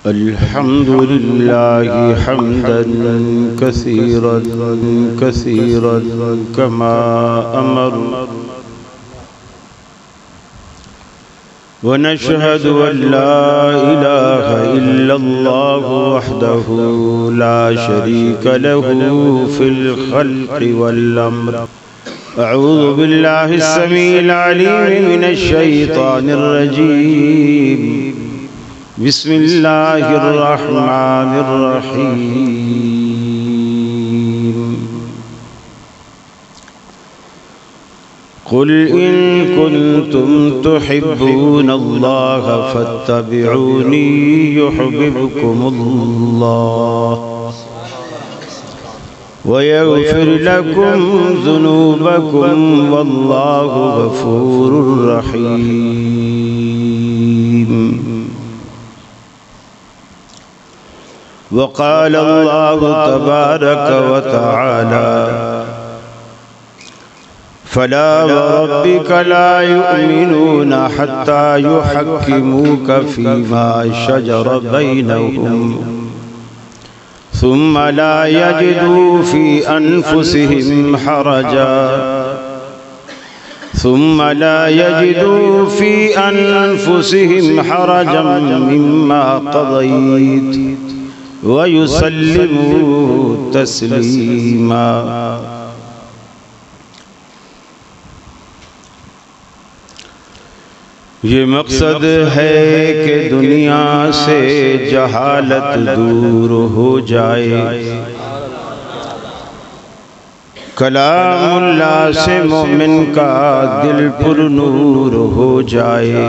अल्हम्दुलिल्लाहि हम्दन कसीरन कमा अमर व नशहदु अल्ला इलाहा इल्लल्लाहु वहदहु ला शरीका लहु फिल खल्क़ि वल अम्र। अऊज़ु बिल्लाहिस समीइल अलीम मिनश शैतानिर रजीम। बिस्मिल्लाहिर रहमानिर रहीम। कुल इन कुंतुम तुहिब्बूनल्लाह फत्तबिऊनी युहिब्बुकुमुल्लाह वयग़फ़िर लकुम ज़ुनूबकुम वल्लाहु गफ़ूरुर रहीम। वक़ाल अल्लाहु तबारक व तआला फला वरब्बिक ला युमिनून हत्ता युहक्किमूक फ़ीमा शजर बैनहुम सुम्मा ला यजिदू फ़ी अनफुसिहिम हरजन मिम्मा क़ज़ैत व युसल्लिमू तस्लीमा। ये मकसद है कि दुनिया से जहालत दूर हो जाए, कलामुल्लाह से मोमिन का दिल पुरनूर हो जाए।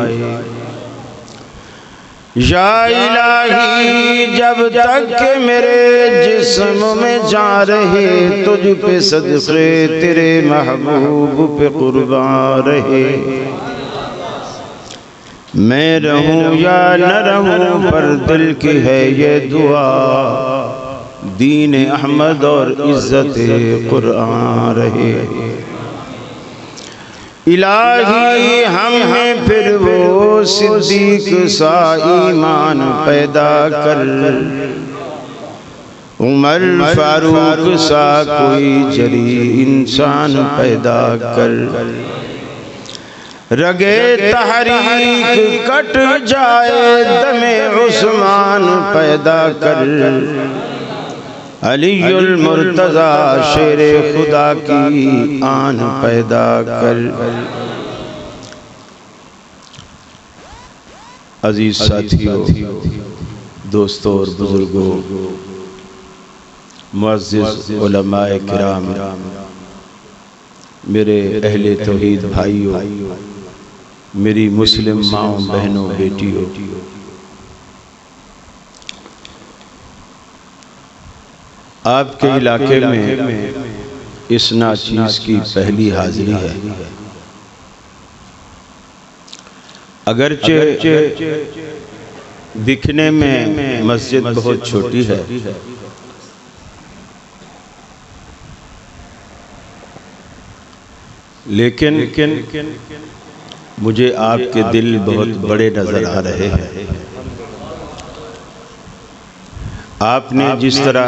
या इलाही जब तक के मेरे जिस्म में जा रहे तुझ पे सदक़े तेरे महबूब पे कुर्बान रहे। मैं रहूं या न रहूं पर दिल की है ये दुआ, दीन अहमद और इज्जत कुरान रहे। इलाही हम हैं फिर वो सिद्दीक सा ईमान पैदा कर, उमर फारूक सा कोई जरी इंसान पैदा कर। रगे तहरीक कट जाए दमे उस्मान पैदा कर। अलीउल मुर्तज़ा शेरे खुदा की आन पैदा कर। अजीज साथियों, दोस्तों और बुजुर्गों, मुअज़्ज़िज़ उलमाए किराम, मेरे अहले तौहीद भाइयों, मेरी मुस्लिम माओ बहनों बेटियों, आपके इलाके में इस नाचीज़ की पहली हाजिरी है। अगरचे दिखने में मस्जिद बहुत छोटी है, लेकिन मुझे आपके दिल बहुत बड़े नजर आ रहे हैं। आपने जिस तरह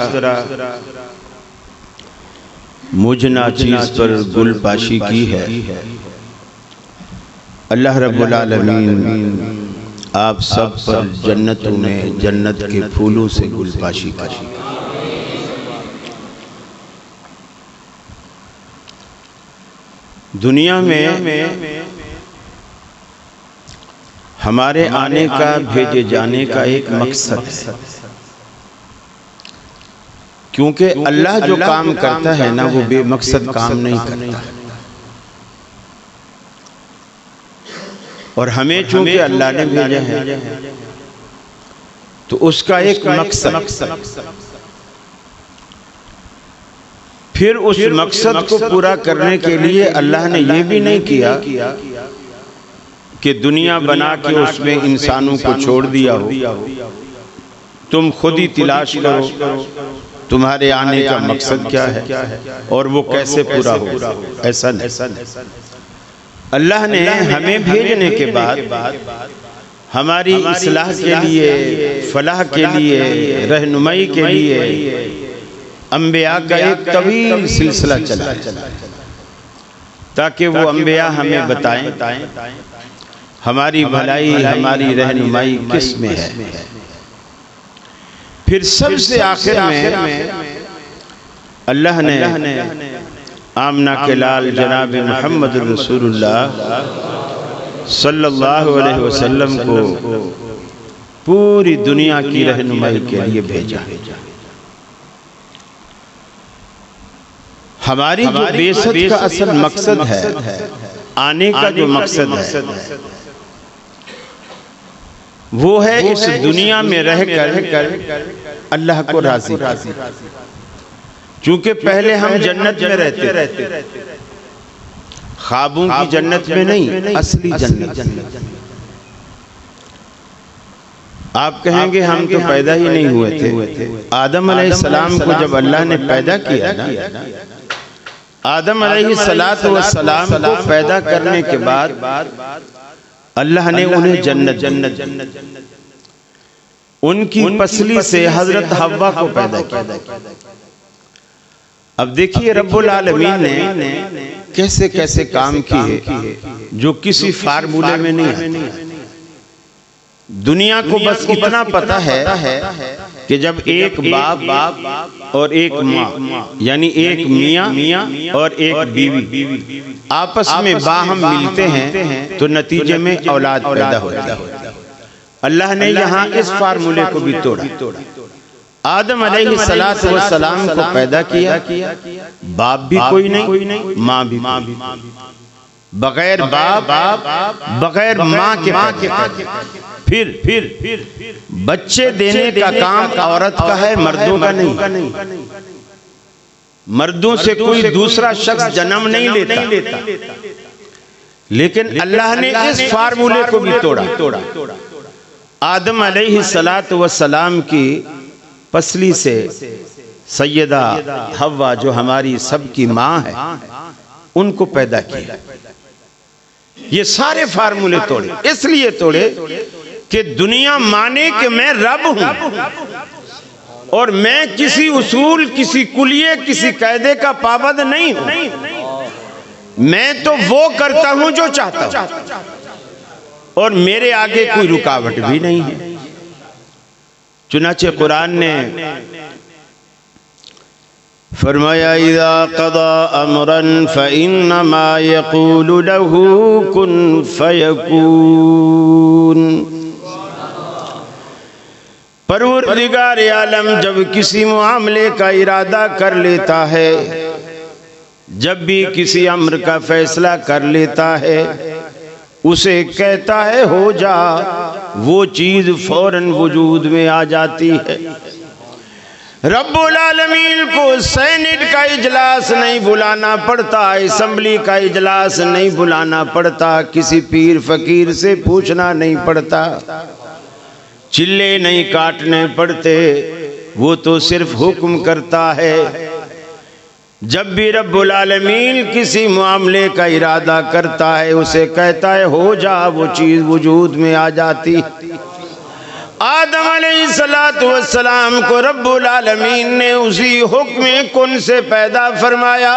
मुझ नाचीज़ पर गुलपाशी की है, अल्लाह रब्बुल आलमीन आप सब पर जन्नतों में जन्नत के फूलों से गुलपाशी करी। दुनिया में हमारे आने का, भेजे जाने का एक मकसद है, क्योंकि अल्लाह जो काम करता है ना, वो बेमकसद काम नहीं करता। और हमें चूंकि अल्लाह ने भेजा है तो उसका एक मकसद, फिर उस मकसद को पूरा करने के लिए अल्लाह ने ये भी नहीं किया कि दुनिया बना के उसमें इंसानों को छोड़ दिया हो, तुम खुद ही तलाश करो तुम्हारे आने का मकसद क्या है और वो कैसे पूरा हो। ऐसा नहीं, अल्लाह ने हमें भेजने के बाद हमारी इस्लाह के लिए, फलाह के लिए, रहनुमाई के लिए अंबिया का एक तवील सिलसिला चला, ताकि वो अंबिया हमें बताएं हमारी भलाई, हमारी रहनुमाई किस में है। फिर सबसे आखिर में अल्लाह ने आमना के लाल जनाब मोहम्मद रसूलुल्लाह सल्लल्लाहु अलैहि वसल्लम को पूरी दुनिया की रहनुमाई के लिए भेजा। हमारी जो बेसत का असल मकसद है, आने का जो मकसद है, वो है इस दुनिया में रहकर अल्लाह को राजी। चूंकि पहले हम जन्नत में रहते, ख्वाबों की जन्नत में नहीं, असली जन्नत। आप कहेंगे हम तो पैदा ही नहीं हुए थे। आदम अलैहिस्सलाम को जब अल्लाह ने पैदा किया ना, आदम अलैहिस्सलाम को पैदा करने के बाद अल्लाह ने उन्हें जन्नत उनकी पसली से हजरत हव्वा को पैदा किया। अब देखिए रब्बुल आलमीन ने कैसे कैसे काम किए जो किसी फार्मूले में नहीं है। दुनिया को बस इतना पता है कि जब एक बाप और एक माँ, यानी एक मियाँ और एक बीवी आपस में बाहम मिलते हैं तो नतीजे में औलाद पैदा होती है। अल्लाह ने यहाँ इस फार्मूले को भी तोड़ा। आदम अलैहिस्सलाम को पैदा किया, बाप भी कोई नहीं, माँ भी, बगैर बाप बगैर माँ के फिर बच्चे देने का काम औरत का है, मर्दों का नहीं। मर्दों से कोई दूसरा शख्स जन्म नहीं लेता। लेकिन अल्लाह ने इस फार्मूले को भी तोड़ा। आदम अलैहिस्सलाम की पसली से सैयदा हव्वा जो हमारी सबकी माँ है, उनको पैदा किया। ये सारे फार्मूले तोड़े, इसलिए तोड़े कि दुनिया माने कि मैं रब हूं और मैं किसी उसूल, किसी कुलिये, किसी कायदे का पाबंद नहीं हूं। मैं तो वो करता हूं जो चाहता हूं और मेरे आगे कोई रुकावट भी नहीं है। चुनाचे कुरान ने फरमाया इज़ा क़ज़ा अमरन फ़इन्नमा यक़ूलु लहू कुन फ़यकून। परवरदिगार आलम जब किसी मामले का इरादा कर लेता है, जब भी किसी अम्र का फैसला कर लेता है, उसे कहता है हो जा, वो चीज फौरन वजूद में आ जाती है। रब्बुल आलमीन को सेनेट का इजलास नहीं बुलाना पड़ता, असेंबली का इजलास नहीं बुलाना पड़ता, किसी पीर फकीर से पूछना नहीं पड़ता, चिल्ले नहीं काटने पड़ते, वो तो सिर्फ हुक्म करता है। जब भी रब्बुल आलमीन किसी मामले का इरादा करता है, उसे कहता है हो जा, वो चीज वजूद में आ जाती। आदम अलैहिस्सलाम को रब्बुल आलमीन ने उसी हुक्म कुन से पैदा फरमाया।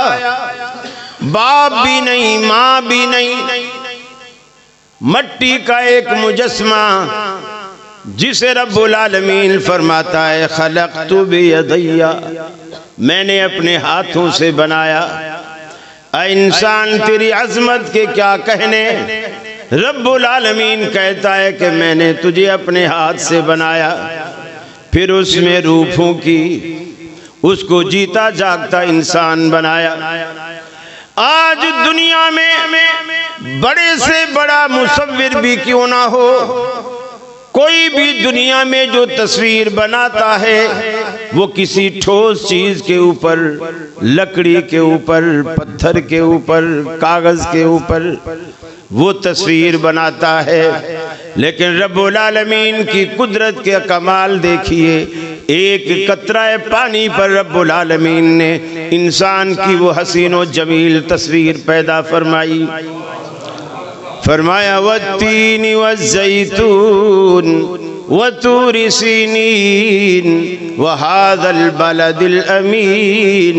बाप भी नहीं, माँ भी नहीं, मट्टी का एक मुजस्मा जिसे रब्बुल आलमीन फरमाता है खलक़तु बियदैया, मैंने अपने हाथों से बनाया। ऐ इंसान तेरी अजमत के क्या कहने, रब्बुल आलमीन कहता है कि मैंने तुझे अपने हाथ से बनाया, फिर उसमें रूह फूंकी, उसको जीता जागता इंसान बनाया। आज दुनिया में बड़े से बड़ा मुसव्विर भी क्यों ना हो, कोई भी दुनिया में जो तस्वीर बनाता है वो किसी ठोस चीज के ऊपर, लकड़ी के ऊपर, पत्थर के ऊपर, कागज के ऊपर वो तस्वीर बनाता है। लेकिन रब्बुल आलमीन की कुदरत के कमाल देखिए, एक कतरा पानी पर रब्बुल आलमीन ने इंसान की वो हसीन और जमील तस्वीर पैदा फरमाई। फरमाया वत्तीन वज़्ज़ैतून वतूर सीनीन वहाज़ल बलदिल अमीन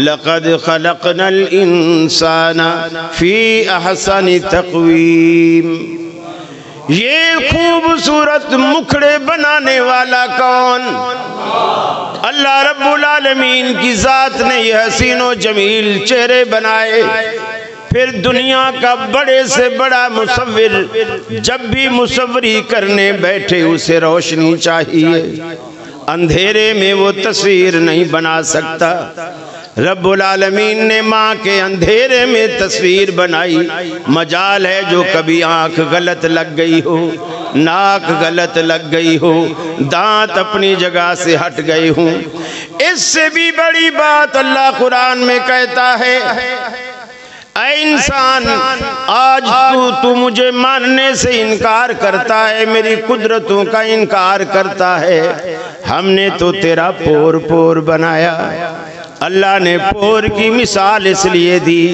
लक़द ख़लक़नल इंसाना फ़ी अहसनि तक़वीम। ये खूबसूरत मुखड़े बनाने वाला कौन? अल्लाह रब्बुल आलमीन की ज़ात ने ये हसीनो जमील चेहरे बनाए। फिर दुनिया का बड़े से बड़ा मुसव्विर जब भी मुसव्वरी करने बैठे उसे रोशनी चाहिए, अंधेरे में वो तस्वीर नहीं बना सकता। रब्बुल आलमीन ने माँ के अंधेरे में तस्वीर बनाई। मजाल है जो कभी आँख गलत लग गई हो, नाक गलत लग गई हो, दांत अपनी जगह से हट गए हों। इससे भी बड़ी बात अल्लाह कुरान में कहता है, ऐ इंसान आज तू मुझे मानने से इनकार करता है, मेरी कुदरतों का इनकार करता है। हमने तो तेरा पोर पोर बनाया। अल्लाह ने पोर की मिसाल इसलिए दी,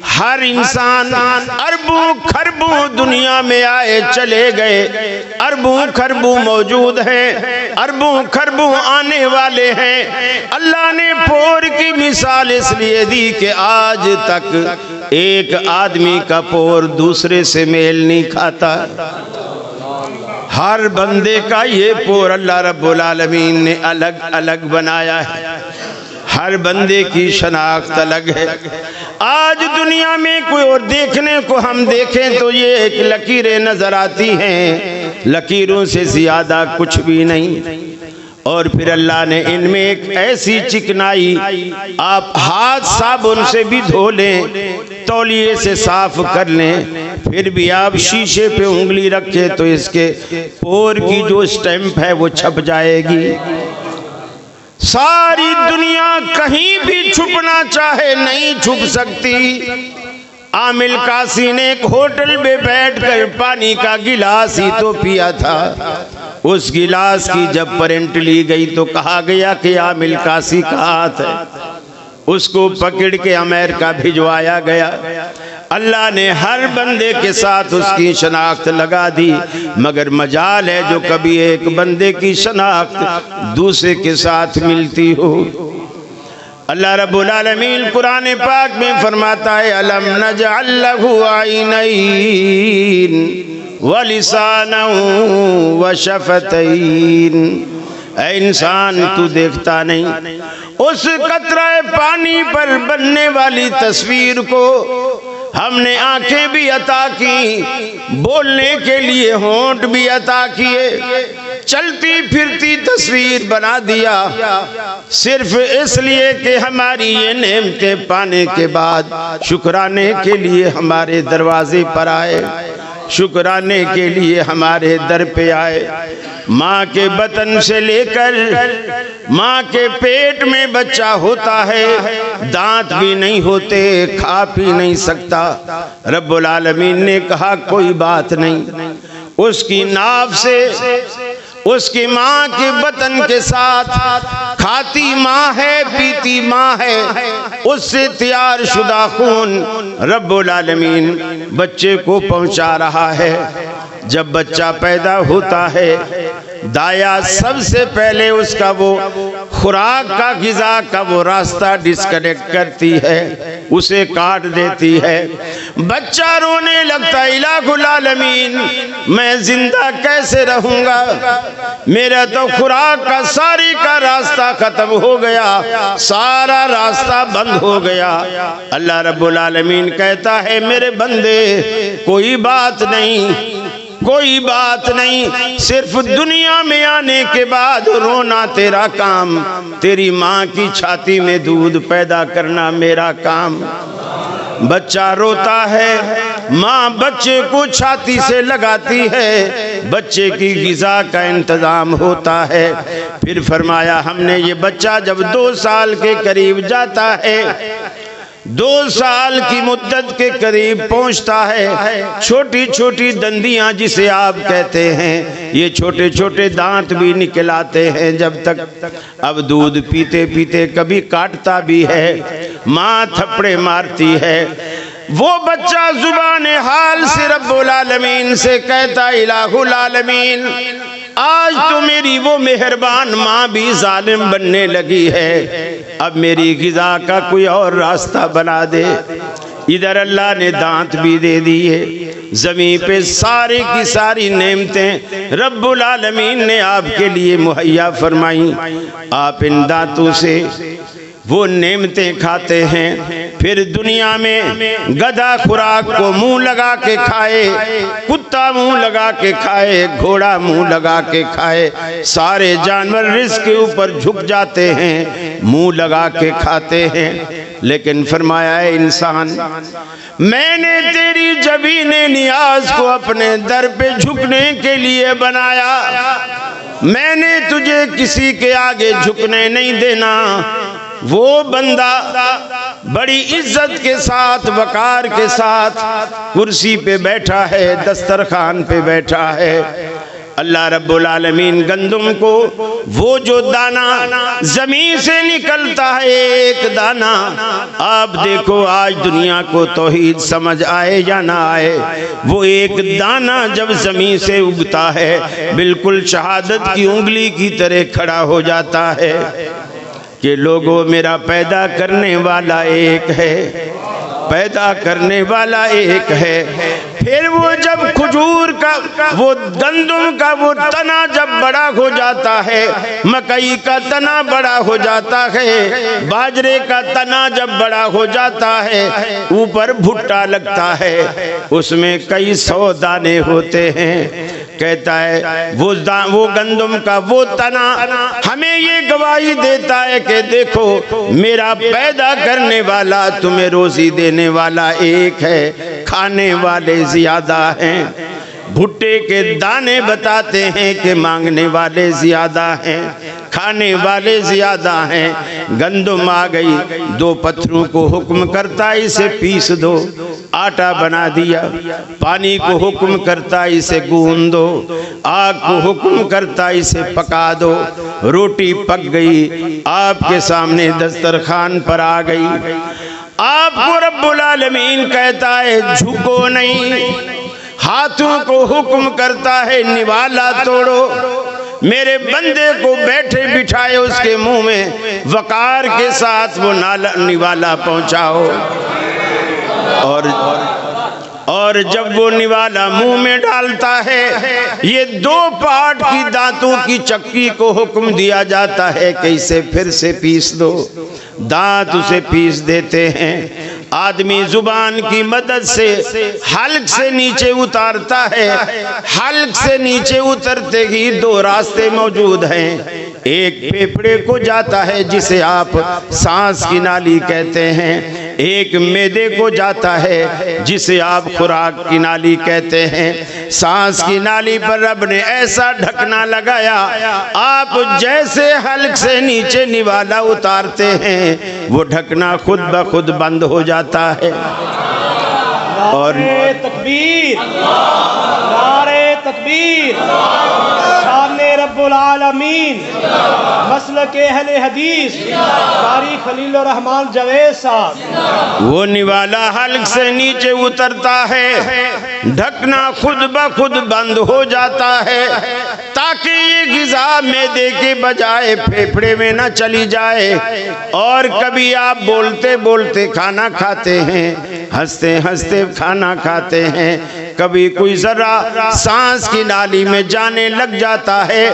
हर इंसान अरबों खरबों दुनिया में आए चले गए, अरबों खरबों मौजूद हैं, अरबों खरबों आने वाले हैं। अल्लाह ने पोर की मिसाल इसलिए दी कि आज तक एक आदमी का पोर दूसरे से मेल नहीं खाता। हर बंदे का ये पोर अल्लाह रब्बुल आलमीन ने अलग अलग बनाया है। हर बंदे की शनाख्त अलग है। आज दुनिया में कोई और देखने को हम देखें तो ये एक लकीरें नजर आती हैं, लकीरों से ज्यादा कुछ भी नहीं। और फिर अल्लाह ने इनमें एक ऐसी चिकनाई, आप हाथ साबुन से भी धो लें, तौलिए से साफ कर लें, फिर भी आप शीशे पे उंगली रखें तो इसके पोर की जो स्टैंप है वो छप जाएगी। सारी दुनिया कहीं भी छुपना चाहे नहीं छुप सकती। आमिल कासी ने एक होटल में बैठकर पानी का गिलास ही तो पिया था। उस गिलास की जब प्रिंट ली गई तो कहा गया कि आमिल कासी का हाथ है। उसको पकड़ के अमेरिका भिजवाया गया। अल्लाह ने हर बंदे के साथ उसकी शनाख्त लगा दी, मगर मजाल है जो कभी एक बंदे की शनाख्त दूसरे के साथ मिलती हो। अल्लाह रब्बुल आलमीन कुरान पाक में फरमाता है, अलम नजअल लहू आइनैन व लिसानन व शफतैन। ऐ इंसान तू देखता नहीं, उस कतरे पानी पर बनने वाली तस्वीर को हमने आंखें भी अता की, बोलने के लिए होंठ भी अता किए, चलती फिरती तस्वीर बना दिया, सिर्फ इसलिए कि हमारी ये नेमतें पाने के बाद शुक्राने के लिए हमारे दरवाजे पर आए, शुक्राने के लिए हमारे दर पे आए। माँ के बतन से लेकर माँ के पेट में बच्चा होता है, दांत भी नहीं होते, खा पी नहीं सकता। रब्बुल आलमीन ने कहा कोई बात नहीं, उसकी नाभ से उसकी माँ के बतन के साथ खाती माँ है, पीती माँ है, उससे तैयार शुदा खून रब्बुल आलमीन बच्चे को पहुँचा रहा है। जब बच्चा पैदा होता है, दाया सबसे पहले उसका वो खुराक का ग़िज़ा का वो रास्ता डिस्कनेक्ट करती है, उसे काट देती है। बच्चा रोने लगता है, इलाहुल आलमीन मैं जिंदा कैसे रहूँगा, मेरा तो खुराक का सारी का रास्ता खत्म हो गया, सारा रास्ता बंद हो गया। अल्लाह रब्बुल आलमीन कहता है मेरे बंदे कोई बात नहीं, कोई बात नहीं, सिर्फ दुनिया में आने के बाद रोना तेरा काम, तेरी माँ की छाती में दूध पैदा करना मेरा काम। बच्चा रोता है, माँ बच्चे को छाती से लगाती है, बच्चे की ग़िज़ा का इंतज़ाम होता है। फिर फरमाया हमने ये बच्चा जब 2 साल के करीब जाता है, 2 साल की मुद्दत के करीब पहुंचता है, छोटी छोटी दंदियां जिसे आप कहते हैं, ये छोटे छोटे दांत भी निकल आते हैं जब तक। अब दूध पीते पीते कभी काटता भी है, माँ थप्पड़े मारती है, वो बच्चा जुबान हाल से रब्बुल आलमीन से कहता, इलाहुल आलमीन, आज तो मेरी वो मेहरबान माँ भी जालिम बनने लगी है, अब मेरी गिज़ा का कोई और रास्ता बना दे। इधर अल्लाह ने दांत भी दे दिए, ज़मीन पे सारी की सारी नेमतें रब्बुल आलमीन ने आपके लिए मुहैया फरमाई। आप इन दांतों से वो नेमतें खाते हैं, फिर दुनिया में गधा खुराक को मुंह लगा के खाए, कुत्ता मुंह लगा के खाए, घोड़ा मुंह लगा के खाए, सारे जानवर रिज़्क़ के ऊपर झुक जाते हैं, मुंह लगा के खाते हैं। लेकिन फरमाया, है इंसान, मैंने तेरी जबीने नियाज को अपने दर पे झुकने के लिए बनाया, मैंने तुझे किसी के आगे झुकने नहीं देना। वो बंदा बड़ी इज्जत के साथ, वकार के साथ कुर्सी पे बैठा है, दस्तरखान पे बैठा है। अल्लाह रब्बुल आलमीन गंदम को वो जो दाना जमीन से निकलता है, एक दाना, आप देखो आज दुनिया को तौहीद समझ आए या ना आए, वो एक दाना जब जमीन से उगता है बिल्कुल शहादत की उंगली की तरह खड़ा हो जाता है कि लोगों, मेरा पैदा करने वाला एक है, पैदा करने वाला एक है। फिर वो जब खजूर का, वो गंदम का वो तना जब बड़ा हो जाता है, मकई का तना बड़ा हो जाता है, बाजरे का तना जब बड़ा हो जाता है, ऊपर भुट्टा लगता है, उसमें कई 100 दाने होते हैं। कहता है वो गंदम का वो तना हमें ये गवाही देता है कि देखो, मेरा पैदा करने वाला, तुम्हें रोजी देने वाला एक है, खाने वाले ज्यादा हैं। भुट्टे के दाने बताते हैं कि मांगने वाले ज्यादा हैं, खाने वाले ज्यादा हैं। गंदम आ गई, 2 पत्थरों को हुक्म करता, इसे पीस दो, आटा बना दिया। पानी को हुक्म करता, इसे गूंद दो। आग को हुक्म करता, इसे पका दो। रोटी पक गई, आपके सामने दस्तरखान पर आ गई। आपको रब्बुल आलमीन कहता है झुको नहीं, हाथों को हुक्म करता है निवाला तोड़ो, मेरे बंदे को बैठे बिठाए उसके मुंह में वकार के साथ वो निवाला पहुंचाओ। और जब वो निवाला मुंह में डालता है, ये 2 पार्ट की दांतों की चक्की को हुक्म दिया जाता है कि इसे फिर से पीस दो। दांत उसे पीस देते हैं। आदमी जुबान की मदद से हल्क से नीचे उतारता है। हल्क से नीचे उतरते ही 2 रास्ते मौजूद हैं। एक फेफड़े को जाता है जिसे आप सांस की नाली कहते हैं, एक मैदे को जाता है जिसे आप खुराक की नाली कहते हैं। सांस की नाली पर रब ने ऐसा ढकना लगाया, आप जैसे हल्क से नीचे निवाला उतारते हैं वो ढकना खुद ब खुद बंद हो जाता है। और तकबीर, नारे तकबीर, शाने रब्बुल आलमीन, मसलके अहले हदीस कारी खलील रहमान जवेद साहब। वो निवाला हल्क से नीचे उतरता है, ढकना खुद ब खुद बंद हो जाता है ताकि ये ग़िज़ा मैदे के बजाय फेफड़े में न चली जाए। और कभी आप बोलते बोलते खाना खाते हैं, हंसते हंसते खाना खाते हैं, कभी कोई जरा सांस की नाली में जाने लग जाता है।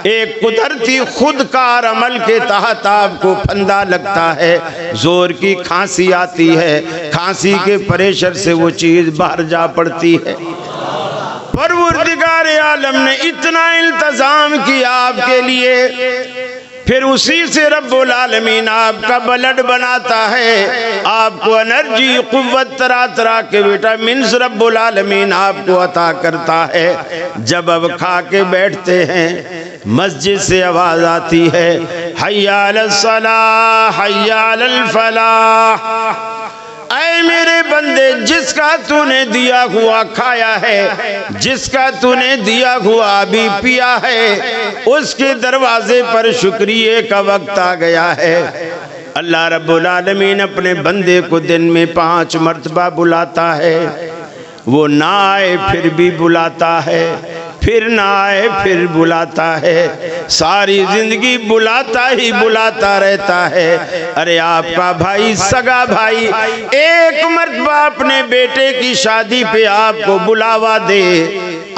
एक कुदरती खुदकार अमल के तहत आपको फंदा लगता है, जोर की खांसी आती है, खांसी के प्रेशर से वो चीज बाहर जा पड़ती है। परवरदिगार आलम ने इतना इंतजाम किया आपके लिए, फिर उसी से रब्बुल आलमीन आपका ब्लड बनाता है, आपको एनर्जी, कुव्वत, तरह तरह के विटामिन रब्बुल आलमीन आपको अता करता है। जब अब खा के बैठते हैं, मस्जिद से आवाज आती है, हय्या अलस सलाह, हय्या अलल फलाह। ऐ मेरे बंदे, जिसका तूने दिया हुआ खाया है, जिसका तूने दिया हुआ अभी पिया है, उसके दरवाजे पर शुक्रिये का वक्त आ गया है। अल्लाह रब्बुल आलमीन अपने बंदे को दिन में 5 मर्तबा बुलाता है, वो ना आए फिर भी बुलाता है, फिर ना आए फिर बुलाता है, सारी जिंदगी बुलाता ही बुलाता रहता है। अरे आपका भाई, सगा भाई, एक मर्तबा अपने बेटे की शादी पे आपको बुलावा दे,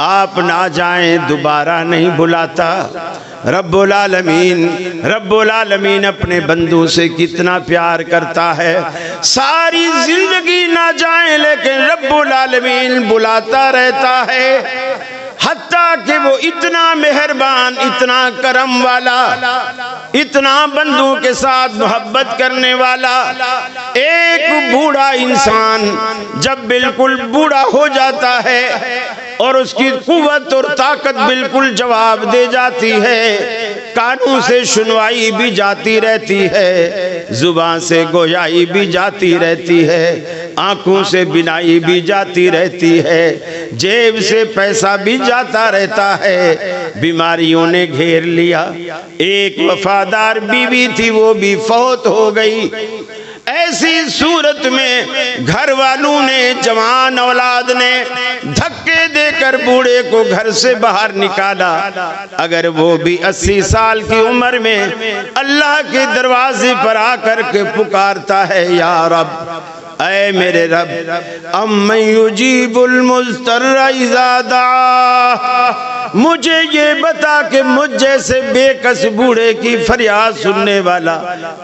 आप ना जाएं, दोबारा नहीं बुलाता। रब्बुल आलमीन अपने बंदों से कितना प्यार करता है। सारी जिंदगी ना जाए लेकिन रब्बुल आलमीन बुलाता रहता है, हत्ता कि वो इतना मेहरबान, इतना करम वाला, इतना बंदों के साथ मोहब्बत करने वाला। एक बूढ़ा इंसान जब बिल्कुल बूढ़ा हो जाता है और उसकी कुव्वत और ताकत बिल्कुल जवाब दे जाती है, कानों से सुनवाई भी जाती रहती है, जुबान से गोयाई भी जाती रहती है, आंखों से बिनाई भी जाती रहती है, जेब से पैसा भी जाता रहता है। बीमारियों ने घेर लिया। एक वफादार बीवी थी, वो भी फौत हो गई। ऐसी सूरत में घर वालों ने, जवान औलाद ने धक्के देकर बूढ़े को घर से बाहर निकाला। अगर वो भी 80 साल की उम्र में अल्लाह के दरवाजे पर आकर के पुकारता है, या रब, ऐ मेरे रब, अम्मन युजीबुल मुज़्तर्रा इज़ा दआ, मुझे ये बता कि मुझ जैसे बेकस बूढ़े की फरियाद सुनने वाला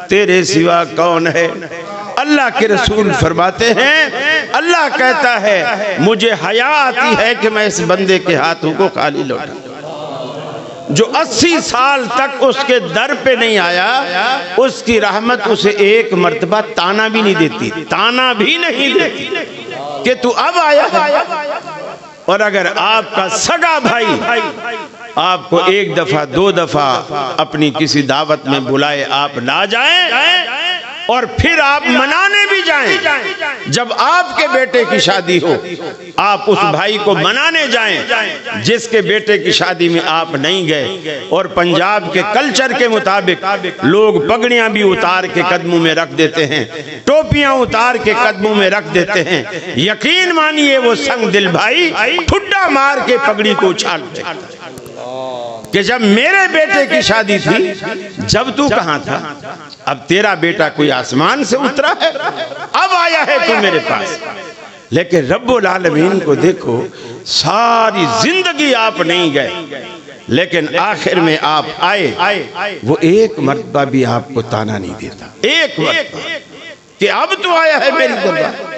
तेरे सिवा कौन है। अल्लाह के रसूल फरमाते हैं, अल्लाह कहता है मुझे हया आती है कि मैं इस बंदे के हाथों को खाली लौटा। जो 80 साल तक उसके दर पे नहीं आया, उसकी रहमत उसे एक मर्तबा ताना भी नहीं देती, ताना भी नहीं देती कि तू अब आया है। और अगर आपका सगा भाई आपको एक दफा 2 दफा अपनी किसी दावत में बुलाए, आप ना जाएं और फिर आप मनाने भी जाएं, जब आपके बेटे की शादी हो आप उस भाई को मनाने जाएं जिसके बेटे की शादी में आप नहीं गए। और पंजाब के कल्चर के मुताबिक लोग पगड़ियां भी उतार के कदमों में रख देते हैं, टोपियां उतार के कदमों में रख देते हैं। यकीन मानिए वो संग दिल भाई ठुड्डा मार के पगड़ी को उछालते कि जब मेरे बेटे की शादी थी, जब तू कहाँ था, अब तेरा बेटा कोई आसमान से उतरा है, अब आया है तू मेरे पास। लेकिन रब्बुल आलमीन को देखो, सारी जिंदगी आप नहीं गए, लेकिन आखिर में आप आए, वो एक मर्तबा भी आपको ताना नहीं देता, एक मर्तबा कि अब तो आया है मेरी दरबार।